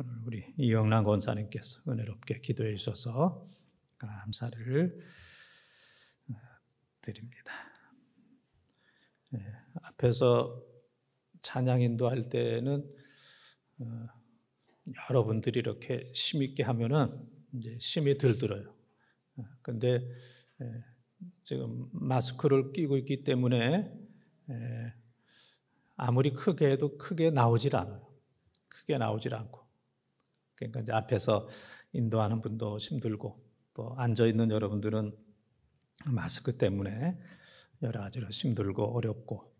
오늘 우리 이영란 권사님께서 은혜롭게 기도해 주셔서 감사를 드립니다. 앞에서 찬양 인도할 때는 여러분들이 이렇게 심있게 하면은 이제 심이 들어요. 근데 지금 마스크를 끼고 있기 때문에 아무리 크게 해도 크게 나오질 않아요. 크게 나오질 않고. 그러니까 이제 앞에서 인도하는 분도 힘들고 또 앉아 있는 여러분들은 마스크 때문에 여러 가지로 힘들고 어렵고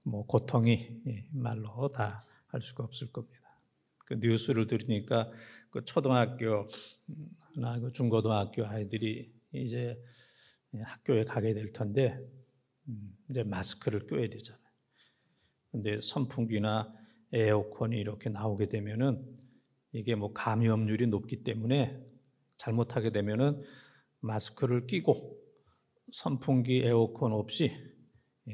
뭐 고통이 말로 다 할 수가 없을 겁니다. 그 뉴스를 들으니까 그 초등학교나 그 중고등학교 아이들이 이제 학교에 가게 될 텐데 이제 마스크를 껴야 되잖아요. 근데 선풍기나 에어컨이 이렇게 나오게 되면은 이게 뭐 감염률이 높기 때문에 잘못하게 되면은 마스크를 끼고 선풍기, 에어컨 없이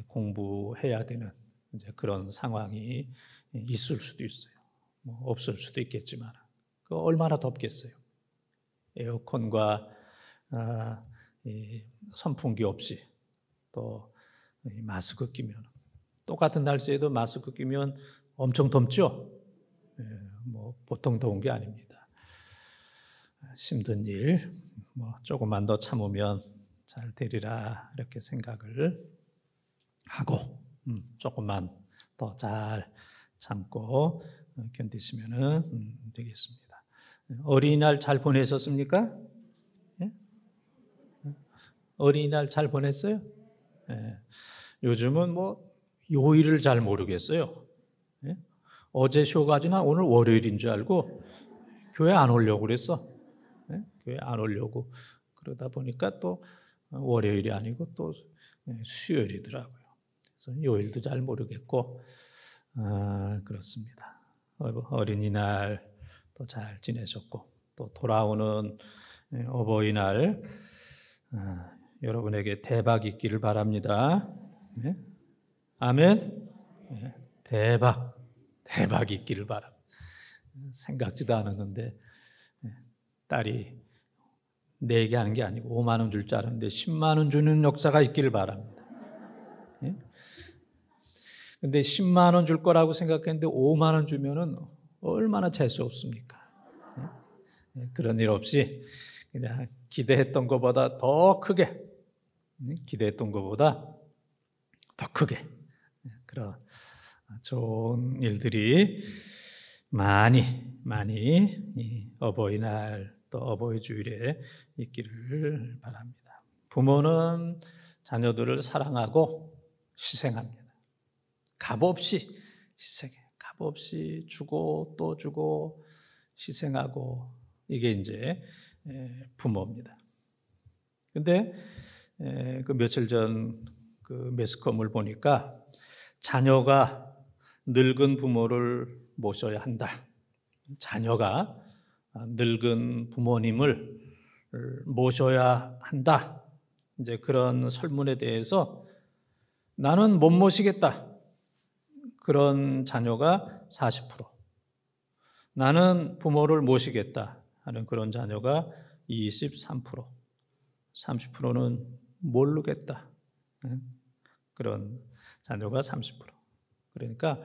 공부해야 되는 이제 그런 상황이 있을 수도 있어요. 뭐 없을 수도 있겠지만 그 얼마나 덥겠어요. 에어컨과 선풍기 없이 또 마스크 끼면 똑같은 날씨에도 마스크 끼면 엄청 덥죠. 뭐 보통 더운 게 아닙니다. 힘든 일, 뭐 조금만 더 참으면 잘 되리라 이렇게 생각을 하고 조금만 더 잘 참고 견디시면 되겠습니다. 어린이날 잘 보내셨습니까? 예? 어린이날 잘 보냈어요? 예. 요즘은 뭐 요일을 잘 모르겠어요. 예? 어제 쇼가지나 오늘 월요일인 줄 알고 교회 안 오려고 그랬어. 예? 교회 안 오려고 그러다 보니까 또 월요일이 아니고 또 수요일이더라고요. 그래서 요일도 잘 모르겠고 그렇습니다. 어린이날 또 잘 지내셨고 또 돌아오는 어버이날 여러분에게 대박 있기를 바랍니다. 네? 아멘. 네, 대박 있기를 바랍니다. 생각지도 않았는데 딸이 4개 하는 게 아니고 5만 원 줄 줄 알았는데 10만 원 주는 역사가 있기를 바랍니다. 근데 10만 원 줄 거라고 생각했는데 5만 원 주면은 얼마나 재수 없습니까? 그런 일 없이 그냥 기대했던 것보다 더 크게 그런 좋은 일들이 많이 어버이날 또 어버이 주일에 있기를 바랍니다. 부모는 자녀들을 사랑하고 희생합니다. 값없이 희생해. 값없이 주고 또 주고 희생하고 이게 이제 부모입니다. 근데 그 며칠 전 그 매스컴을 보니까 자녀가 늙은 부모를 모셔야 한다. 자녀가 늙은 부모님을 모셔야 한다. 이제 그런 설문에 대해서 나는 못 모시겠다. 그런 자녀가 40%. 나는 부모를 모시겠다 하는 그런 자녀가 23%. 30%는 모르겠다. 그런 자녀가 30%. 그러니까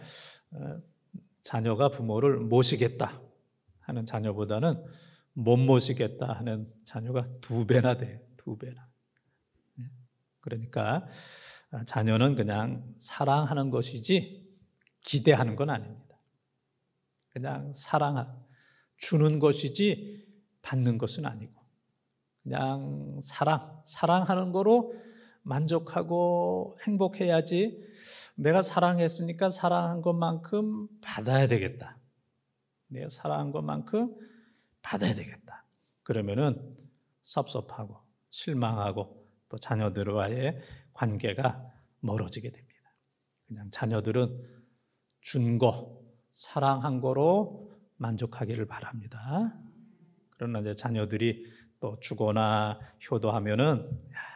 자녀가 부모를 모시겠다 하는 자녀보다는 못 모시겠다 하는 자녀가 2배나 돼요. 2배나. 그러니까 자녀는 그냥 사랑하는 것이지 기대하는 건 아닙니다. 그냥 주는 것이지 받는 것은 아니고 그냥 사랑하는 거로 만족하고 행복해야지 내가 사랑했으니까 사랑한 것만큼 받아야 되겠다. 내가 사랑한 것만큼 받아야 되겠다. 그러면은 섭섭하고 실망하고 또 자녀들과의 관계가 멀어지게 됩니다. 그냥 자녀들은 준 거, 사랑한 거로 만족하기를 바랍니다. 그러나 이제 자녀들이 또 주거나 효도하면은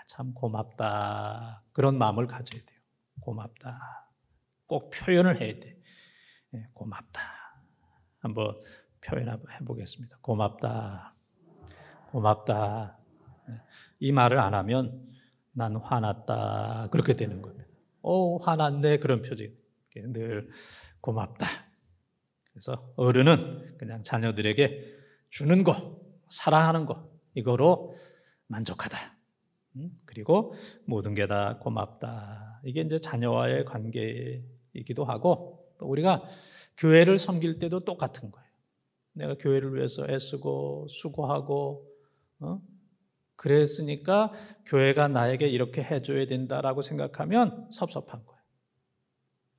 참 고맙다. 그런 마음을 가져야 돼요. 고맙다. 꼭 표현을 해야 돼. 고맙다. 한번 표현해 보겠습니다. 고맙다. 고맙다. 이 말을 안 하면 난 화났다. 그렇게 되는 겁니다. 화났네. 그런 표정이 늘 고맙다. 그래서 어른은 그냥 자녀들에게 주는 거, 사랑하는 거, 이거로 만족하다. 그리고 모든 게 다 고맙다. 이게 이제 자녀와의 관계이기도 하고, 또 우리가 교회를 섬길 때도 똑같은 거예요. 내가 교회를 위해서 애쓰고 수고하고 그랬으니까 교회가 나에게 이렇게 해줘야 된다라고 생각하면 섭섭한 거예요.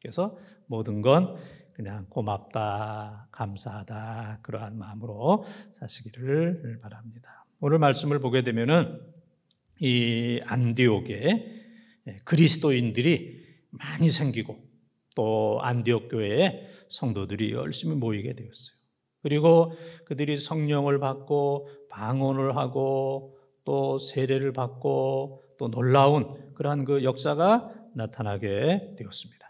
그래서 모든 건 그냥 고맙다, 감사하다, 그러한 마음으로 사시기를 바랍니다. 오늘 말씀을 보게 되면은 이 안디옥에 그리스도인들이 많이 생기고 또 안디옥 교회에 성도들이 열심히 모이게 되었어요. 그리고 그들이 성령을 받고 방언을 하고 또 세례를 받고 또 놀라운 그러한 그 역사가 나타나게 되었습니다.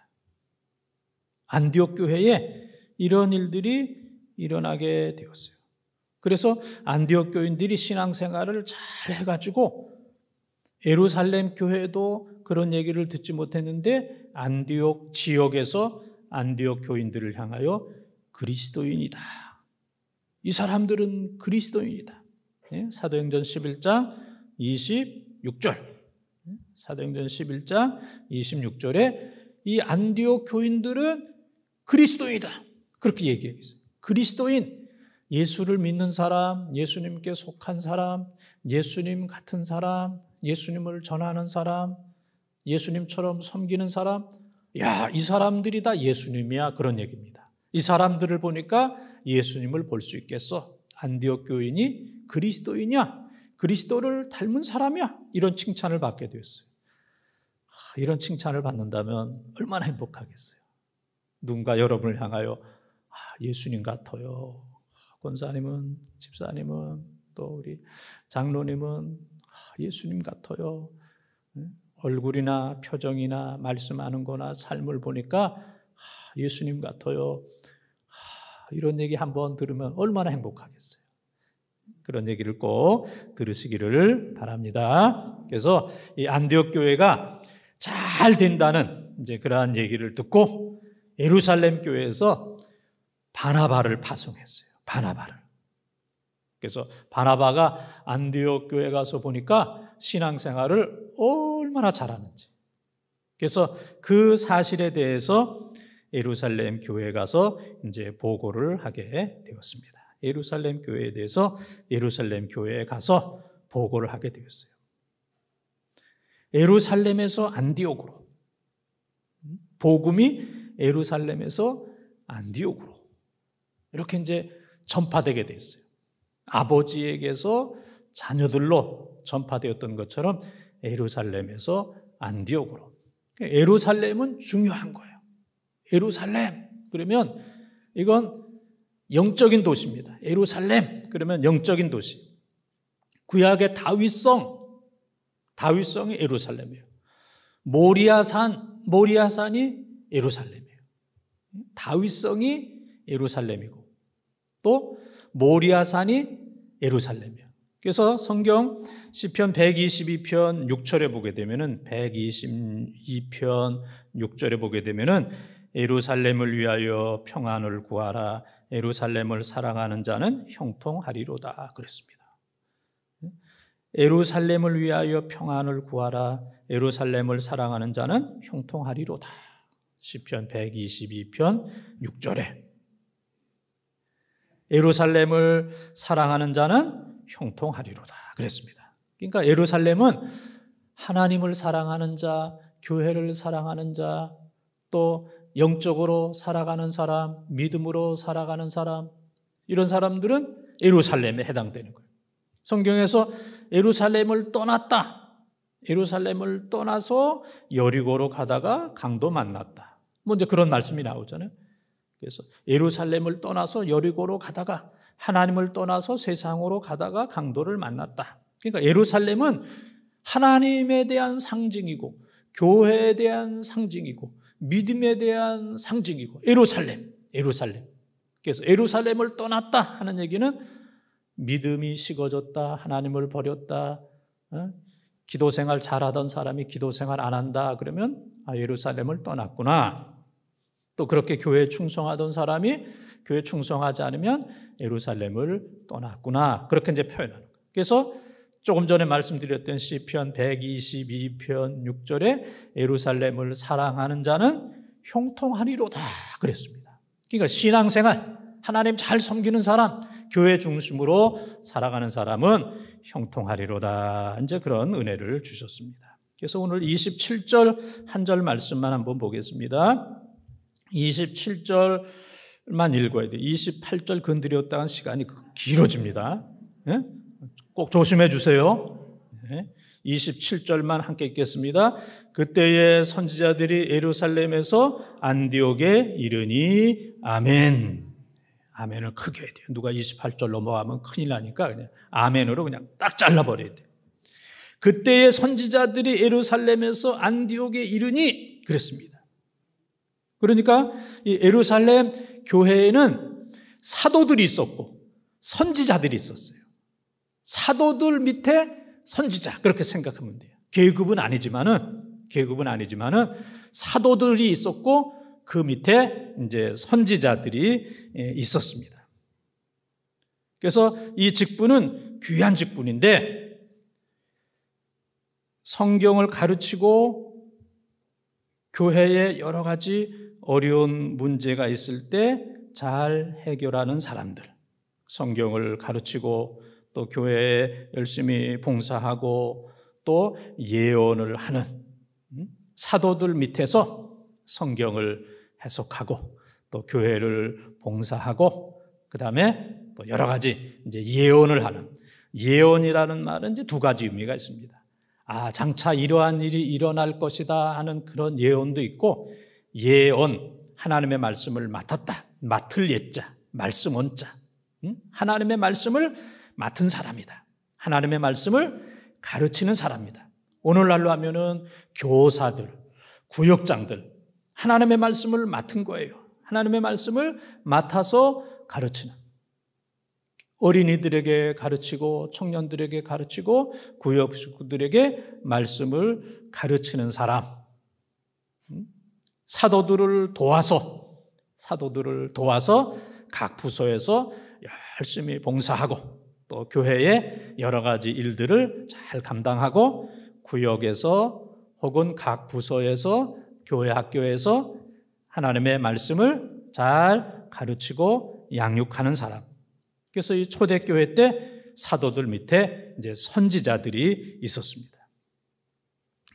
안디옥 교회에 이런 일들이 일어나게 되었어요. 그래서 안디옥 교인들이 신앙생활을 잘 해가지고 예루살렘 교회도 그런 얘기를 듣지 못했는데 안디옥 지역에서 안디옥 교인들을 향하여 그리스도인이다. 이 사람들은 그리스도인이다. 사도행전 11장 26절. 사도행전 11장 26절에 이 안디옥 교인들은 그리스도인이다. 그렇게 얘기했어요. 그리스도인, 예수를 믿는 사람, 예수님께 속한 사람, 예수님 같은 사람, 예수님을 전하는 사람, 예수님처럼 섬기는 사람, 이 사람들이 다 예수님이야. 그런 얘기입니다. 이 사람들을 보니까 예수님을 볼 수 있겠어. 안디옥 교인이 그리스도이냐? 그리스도를 닮은 사람이야. 이런 칭찬을 받게 되었어요. 이런 칭찬을 받는다면 얼마나 행복하겠어요. 누군가 여러분을 향하여 예수님 같아요. 권사님은, 집사님은, 또 우리 장로님은 예수님 같아요. 얼굴이나 표정이나 말씀하는 거나 삶을 보니까 예수님 같아요. 이런 얘기 한번 들으면 얼마나 행복하겠어요. 그런 얘기를 꼭 들으시기를 바랍니다. 그래서 이 안디옥 교회가 잘 된다는 이제 그러한 얘기를 듣고 예루살렘 교회에서 바나바를 파송했어요. 바나바를. 그래서 바나바가 안디옥 교회 가서 보니까 신앙생활을 얼마나 잘하는지. 그래서 그 사실에 대해서 예루살렘 교회에 가서 이제 보고를 하게 되었습니다. 예루살렘 교회에 대해서 예루살렘 교회에 가서 보고를 하게 되었어요. 예루살렘에서 안디옥으로, 복음이 예루살렘에서 안디옥으로 이렇게 이제 전파되게 됐어요. 아버지에게서 자녀들로 전파되었던 것처럼 예루살렘에서 안디옥으로. 예루살렘은 중요한 거예요. 예루살렘 그러면 이건 영적인 도시입니다. 예루살렘 그러면 영적인 도시. 구약의 다윗성이 예루살렘이에요. 모리아산이 예루살렘이에요. 다윗성이 예루살렘이고 또 모리아산이 예루살렘이에요. 그래서 성경 시편 122편 6절에 보게 되면은 122편 6절에 보게 되면은 예루살렘을 위하여 평안을 구하라. 예루살렘을 사랑하는 자는 형통하리로다. 그랬습니다. 예루살렘을 위하여 평안을 구하라. 예루살렘을 사랑하는 자는 형통하리로다. 시편 122편 6절에 예루살렘을 사랑하는 자는 형통하리로다. 그랬습니다. 그러니까 예루살렘은 하나님을 사랑하는 자, 교회를 사랑하는 자, 또 영적으로 살아가는 사람, 믿음으로 살아가는 사람, 이런 사람들은 예루살렘에 해당되는 거예요. 성경에서 예루살렘을 떠났다. 예루살렘을 떠나서 여리고로 가다가 강도 만났다. 이제 그런 말씀이 나오잖아요. 그래서 예루살렘을 떠나서 여리고로 가다가 하나님을 떠나서 세상으로 가다가 강도를 만났다. 그러니까 예루살렘은 하나님에 대한 상징이고 교회에 대한 상징이고 믿음에 대한 상징이고 예루살렘. 그래서 예루살렘을 떠났다 하는 얘기는 믿음이 식어졌다, 하나님을 버렸다, 기도 생활 잘하던 사람이 기도 생활 안 한다 그러면 예루살렘을 떠났구나. 또 그렇게 교회에 충성하던 사람이 교회에 충성하지 않으면 예루살렘을 떠났구나. 그렇게 이제 표현하는 거예요. 그래서 조금 전에 말씀드렸던 시편 122편 6절에 예루살렘을 사랑하는 자는 형통하리로다 그랬습니다. 그러니까 신앙생활, 하나님 잘 섬기는 사람, 교회 중심으로 살아가는 사람은 형통하리로다. 이제 그런 은혜를 주셨습니다. 그래서 오늘 27절 한 절 말씀만 한번 보겠습니다. 27절만 읽어야 돼요. 28절 건드렸다간 시간이 길어집니다. 네? 꼭 조심해 주세요. 27절만 함께 읽겠습니다. 그때의 선지자들이 예루살렘에서 안디옥에 이르니 아멘. 아멘을 크게 해야 돼요. 누가 28절 넘어가면 큰일 나니까 그냥 아멘으로 그냥 딱 잘라버려야 돼요. 그때의 선지자들이 예루살렘에서 안디옥에 이르니 그랬습니다. 그러니까 이 예루살렘 교회에는 사도들이 있었고 선지자들이 있었어요. 사도들 밑에 선지자 그렇게 생각하면 돼요. 계급은 아니지만은 사도들이 있었고 그 밑에 이제 선지자들이 있었습니다. 그래서 이 직분은 귀한 직분인데 성경을 가르치고 교회에 여러 가지 어려운 문제가 있을 때 잘 해결하는 사람들, 성경을 가르치고 또 교회에 열심히 봉사하고 또 예언을 하는 사도들 밑에서 성경을 해석하고 또 교회를 봉사하고 그다음에 또 여러 가지 이제 예언을 하는, 예언이라는 말은 이제 두 가지 의미가 있습니다. 장차 이러한 일이 일어날 것이다 하는 그런 예언도 있고, 예언, 하나님의 말씀을 맡았다, 맡을 예자, 말씀 원자, 하나님의 말씀을 맡은 사람이다, 하나님의 말씀을 가르치는 사람이다. 오늘날로 하면은 교사들, 구역장들, 하나님의 말씀을 맡은 거예요. 하나님의 말씀을 맡아서 가르치는, 어린이들에게 가르치고 청년들에게 가르치고 구역 식구들에게 말씀을 가르치는 사람, 사도들을 도와서 각 부서에서 열심히 봉사하고 또 교회의 여러 가지 일들을 잘 감당하고 구역에서 혹은 각 부서에서 교회 학교에서 하나님의 말씀을 잘 가르치고 양육하는 사람. 그래서 이 초대교회 때 사도들 밑에 이제 선지자들이 있었습니다.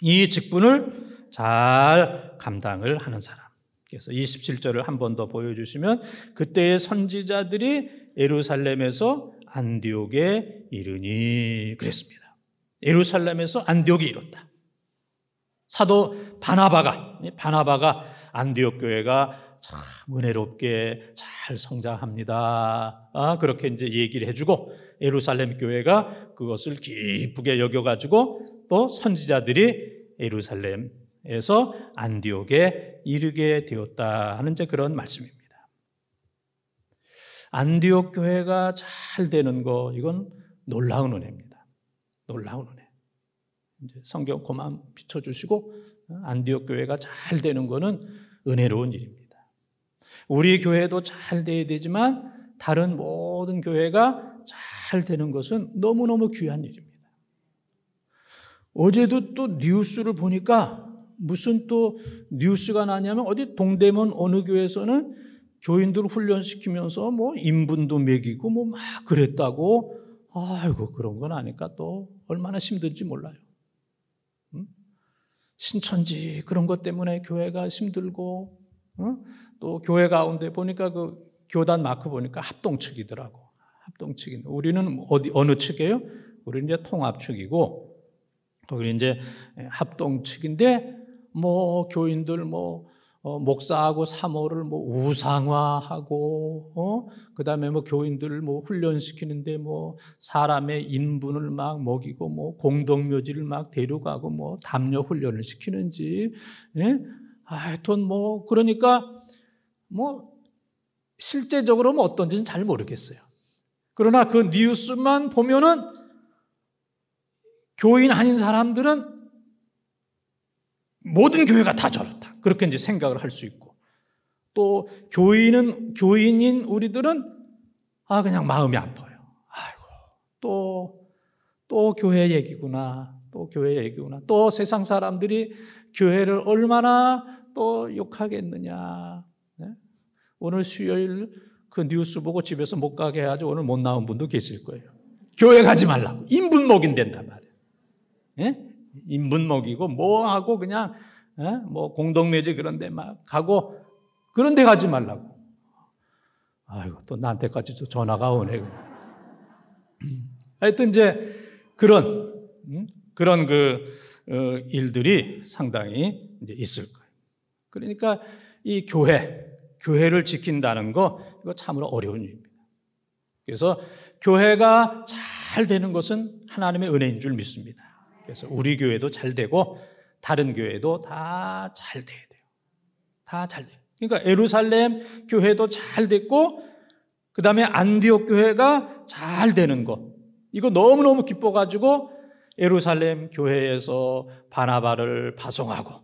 이 직분을 잘 감당을 하는 사람. 그래서 27절을 한 번 더 보여주시면 그때의 선지자들이 예루살렘에서 안디옥에 이르니 그랬습니다. 예루살렘에서 안디옥에 이뤘다. 사도 바나바가 안디옥 교회가 참 은혜롭게 잘 성장합니다. 그렇게 이제 얘기를 해주고 예루살렘 교회가 그것을 기쁘게 여겨가지고 또 선지자들이 예루살렘에서 안디옥에 이르게 되었다 하는 이제 그런 말씀입니다. 안디옥 교회가 잘 되는 거, 이건 놀라운 은혜입니다. 놀라운 은혜. 이제 성경 그만 비춰주시고 안디옥 교회가 잘 되는 거는 은혜로운 일입니다. 우리 교회도 잘 돼야 되지만 다른 모든 교회가 잘 되는 것은 너무너무 귀한 일입니다. 어제도 또 뉴스를 보니까 무슨 또 뉴스가 나냐면 어디 동대문 어느 교회에서는 교인들 훈련시키면서 뭐 인분도 먹이고 뭐 막 그랬다고. 아이고, 그런 건 아니까 또 얼마나 힘든지 몰라요. 신천지 그런 것 때문에 교회가 힘들고, 또 교회 가운데 보니까 그 교단 마크 보니까 합동측이더라고. 합동측인데 우리는 어느 측이에요? 우리는 이제 통합측이고 거기 이제 합동측인데 뭐 교인들 목사하고 사모를 우상화하고 그다음에 교인들을 훈련시키는데 사람의 인분을 막 먹이고 공동묘지를 막 데려가고 담요 훈련을 시키는지, 하여튼 그러니까 실제적으로는 어떤지는 잘 모르겠어요. 그러나 그 뉴스만 보면은 교인 아닌 사람들은 모든 교회가 다 저렇다. 그렇게 이제 생각을 할 수 있고, 또 교인인 우리들은 그냥 마음이 아파요. 아이고, 또 교회 얘기구나. 또 교회 얘기구나. 또 세상 사람들이 교회를 얼마나 또 욕하겠느냐. 네? 오늘 수요일 그 뉴스 보고 집에서 못 가게 해야지 오늘 못 나온 분도 계실 거예요. 교회 가지 말라고. 인분 먹인댄단 말이에요. 네? 인분 먹이고 뭐 하고 그냥 뭐 공동묘지 그런 데 막 가고 그런 데 가지 말라고. 아이고, 또 나한테까지 전화가 오네. 하여튼 이제 그런 일들이 상당히 이제 있을 거예요. 그러니까 이 교회를 지킨다는 거, 이거 참으로 어려운 일입니다. 그래서 교회가 잘 되는 것은 하나님의 은혜인 줄 믿습니다. 그래서 우리 교회도 잘 되고 다른 교회도 다 잘 돼야 돼요. 다 잘 돼요. 그러니까 예루살렘 교회도 잘 됐고, 그 다음에 안디옥 교회가 잘 되는 것, 이거 너무너무 기뻐가지고 예루살렘 교회에서 바나바를 파송하고,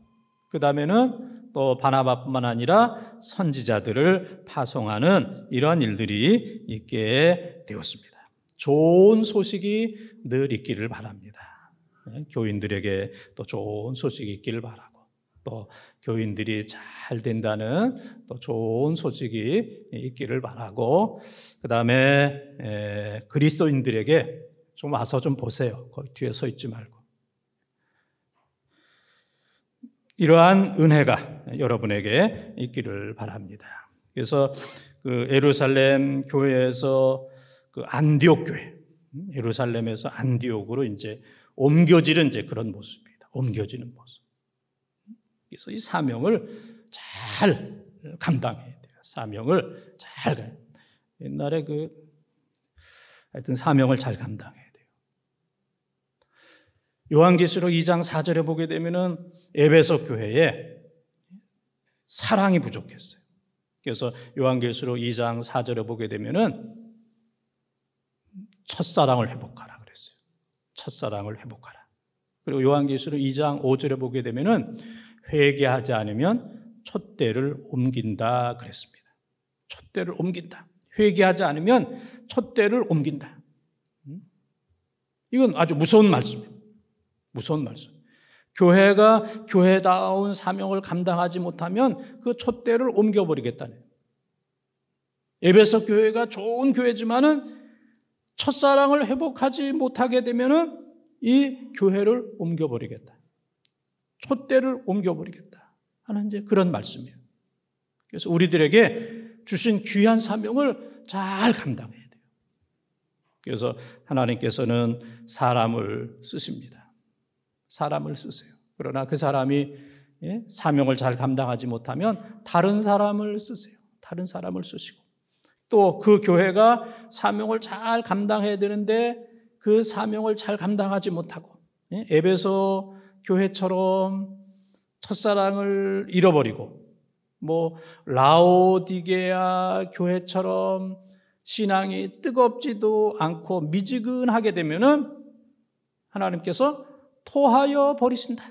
그 다음에는 또 바나바뿐만 아니라 선지자들을 파송하는 이런 일들이 있게 되었습니다. 좋은 소식이 늘 있기를 바랍니다. 교인들에게 또 좋은 소식이 있기를 바라고, 또 교인들이 잘 된다는 또 좋은 소식이 있기를 바라고, 그 다음에 그리스도인들에게 좀 와서 좀 보세요. 거기 뒤에 서 있지 말고. 이러한 은혜가 여러분에게 있기를 바랍니다. 그래서 그 예루살렘 교회에서 그 안디옥 교회, 예루살렘에서 안디옥으로 이제 옮겨지는 이제 그런 모습입니다. 옮겨지는 모습. 그래서 이 사명을 잘 감당해야 돼요. 사명을 잘 옛날에 하여튼 사명을 잘 감당해야 돼요. 요한계시록 2장 4절에 보게 되면은 에베소 교회에 사랑이 부족했어요. 그래서 요한계시록 2장 4절에 보게 되면은 첫사랑을 회복하라 그랬어요. 첫사랑을 회복하라. 그리고 요한계시록 2장 5절에 보게 되면은 회개하지 않으면 촛대를 옮긴다 그랬습니다. 촛대를 옮긴다. 회개하지 않으면 촛대를 옮긴다. 이건 아주 무서운 말씀이에요. 무서운 말씀. 교회가 교회다운 사명을 감당하지 못하면 그 촛대를 옮겨버리겠다는. 에베소 교회가 좋은 교회지만은 첫사랑을 회복하지 못하게 되면은 이 교회를 옮겨버리겠다. 촛대를 옮겨버리겠다 하는 이제 그런 말씀이에요. 그래서 우리들에게 주신 귀한 사명을 잘 감당해야 돼요. 그래서 하나님께서는 사람을 쓰십니다. 사람을 쓰세요. 그러나 그 사람이 사명을 잘 감당하지 못하면 다른 사람을 쓰세요. 다른 사람을 쓰시고, 또 그 교회가 사명을 잘 감당해야 되는데 그 사명을 잘 감당하지 못하고 에베소 교회처럼 첫사랑을 잃어버리고, 뭐 라오디게아 교회처럼 신앙이 뜨겁지도 않고 미지근하게 되면은 하나님께서 토하여 버리신다.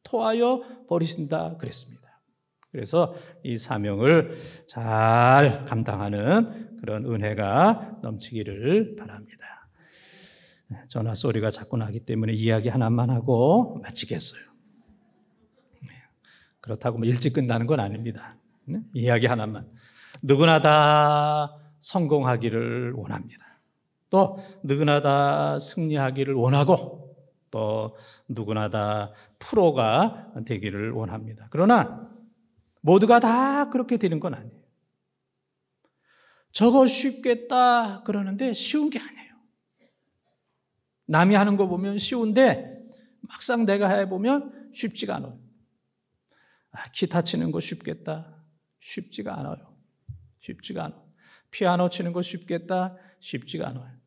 토하여 버리신다 그랬습니다. 그래서 이 사명을 잘 감당하는 그런 은혜가 넘치기를 바랍니다. 전화 소리가 자꾸 나기 때문에 이야기 하나만 하고 마치겠어요. 그렇다고 뭐 일찍 끝나는 건 아닙니다. 이야기 하나만. 누구나 다 성공하기를 원합니다. 또 누구나 다 승리하기를 원하고, 또 누구나 다 프로가 되기를 원합니다. 그러나 모두가 다 그렇게 되는 건 아니에요. 저거 쉽겠다 그러는데 쉬운 게 아니에요. 남이 하는 거 보면 쉬운데 막상 내가 해보면 쉽지가 않아요. 기타 치는 거 쉽겠다. 쉽지가 않아요. 쉽지가 않아요. 피아노 치는 거 쉽겠다. 쉽지가 않아요.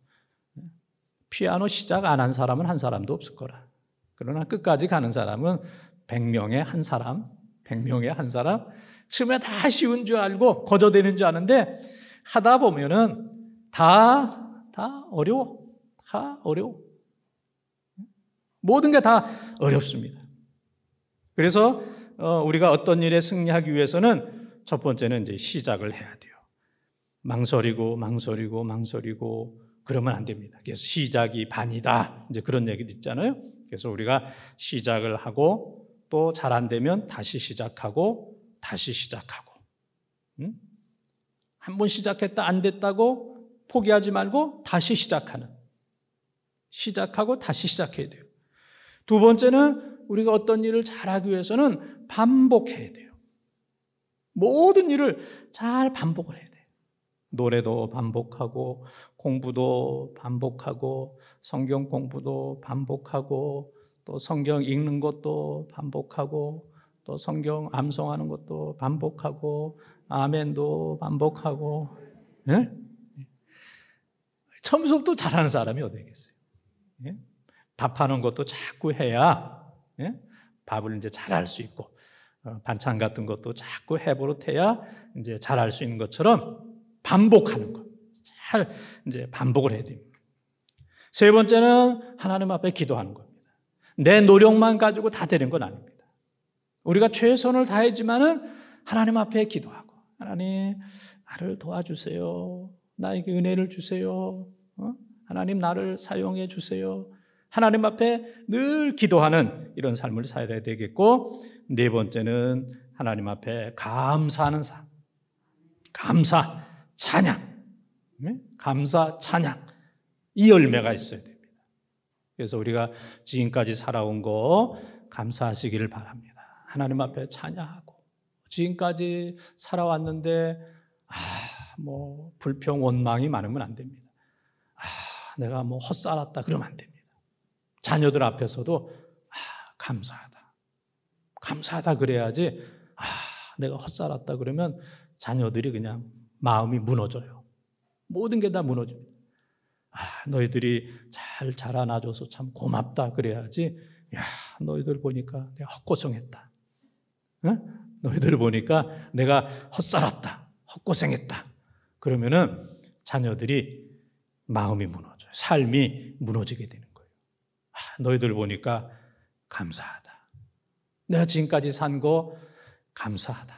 피아노 시작 안 한 사람은 한 사람도 없을 거라. 그러나 끝까지 가는 사람은 100명에 한 사람, 100명에 한 사람, 처음에 다 쉬운 줄 알고 거저되는 줄 아는데 하다 보면은 다 어려워. 다 어려워. 모든 게 다 어렵습니다. 그래서 우리가 어떤 일에 승리하기 위해서는 첫 번째는 이제 시작을 해야 돼요. 망설이고 그러면 안 됩니다. 그래서 시작이 반이다. 이제 그런 얘기도 있잖아요. 그래서 우리가 시작을 하고 또 잘 안 되면 다시 시작하고 한 번 시작했다 안 됐다고 포기하지 말고 다시 시작하고 다시 시작해야 돼요. 두 번째는 우리가 어떤 일을 잘하기 위해서는 반복해야 돼요. 모든 일을 잘 반복을 해야 돼요. 노래도 반복하고 공부도 반복하고 성경 공부도 반복하고 또 성경 읽는 것도 반복하고 또 성경 암송하는 것도 반복하고 아멘도 반복하고. 예? 처음부터 잘하는 사람이 어디 있겠어요? 예? 밥하는 것도 자꾸 해야 밥을 이제 잘할 수 있고 반찬 같은 것도 자꾸 해버릇해야 이제 잘할 수 있는 것처럼 반복하는 것, 잘 이제 반복을 해야 됩니다. 세 번째는 하나님 앞에 기도하는 겁니다. 내 노력만 가지고 다 되는 건 아닙니다. 우리가 최선을 다하지만은 하나님 앞에 기도하고 하나님 나를 도와주세요. 나에게 은혜를 주세요. 하나님 나를 사용해 주세요. 하나님 앞에 늘 기도하는 이런 삶을 살아야 되겠고, 네 번째는 하나님 앞에 감사하는 삶. 감사, 찬양. 감사, 찬양. 이 열매가 있어야 됩니다. 그래서 우리가 지금까지 살아온 거 감사하시기를 바랍니다. 하나님 앞에 찬양하고 지금까지 살아왔는데 불평 원망이 많으면 안 됩니다. 내가 헛살았다 그러면 안 됩니다. 자녀들 앞에서도 감사하다 그래야지 내가 헛살았다 그러면 자녀들이 그냥 마음이 무너져요. 모든 게 다 무너집니다. 너희들이 잘 자라나줘서 참 고맙다 그래야지 너희들 보니까 내가 헛고생했다. 너희들 보니까 내가 헛살았다. 헛고생했다. 그러면은 자녀들이 마음이 무너져요. 삶이 무너지게 되는 거예요. 너희들 보니까 감사하다. 내가 지금까지 산 거 감사하다.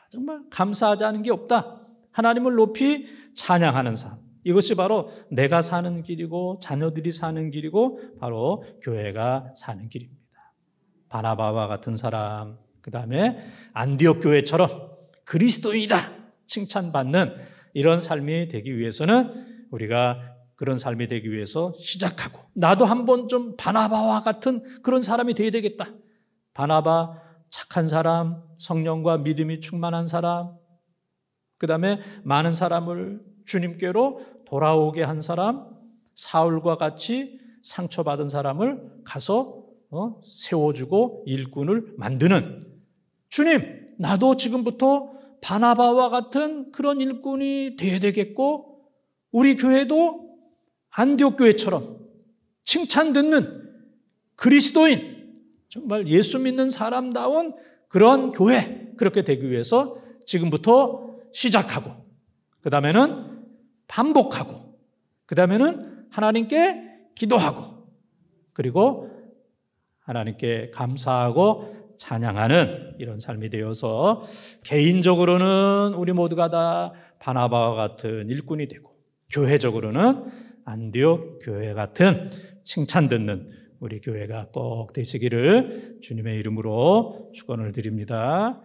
정말 감사하지 않은 게 없다. 하나님을 높이 찬양하는 삶. 이것이 바로 내가 사는 길이고 자녀들이 사는 길이고 바로 교회가 사는 길입니다. 바나바와 같은 사람, 그 다음에 안디옥 교회처럼 그리스도인이다 칭찬받는 이런 삶이 되기 위해서는 우리가 그런 삶이 되기 위해서 시작하고, 나도 한번 좀 바나바와 같은 그런 사람이 되어야 되겠다. 바나바 착한 사람, 성령과 믿음이 충만한 사람, 그 다음에 많은 사람을 주님께로 돌아오게 한 사람, 사울과 같이 상처받은 사람을 가서 세워주고 일꾼을 만드는, 주님 나도 지금부터 바나바와 같은 그런 일꾼이 되어야 되겠고, 우리 교회도 안디옥 교회처럼 칭찬 듣는 그리스도인, 정말 예수 믿는 사람다운 그런 교회, 그렇게 되기 위해서 지금부터 시작하고, 그 다음에는 반복하고, 그 다음에는 하나님께 기도하고, 그리고 하나님께 감사하고 찬양하는 이런 삶이 되어서 개인적으로는 우리 모두가 다 바나바와 같은 일꾼이 되고, 교회적으로는 안디옥 교회 같은 칭찬 듣는 우리 교회가 꼭 되시기를 주님의 이름으로 축원을 드립니다.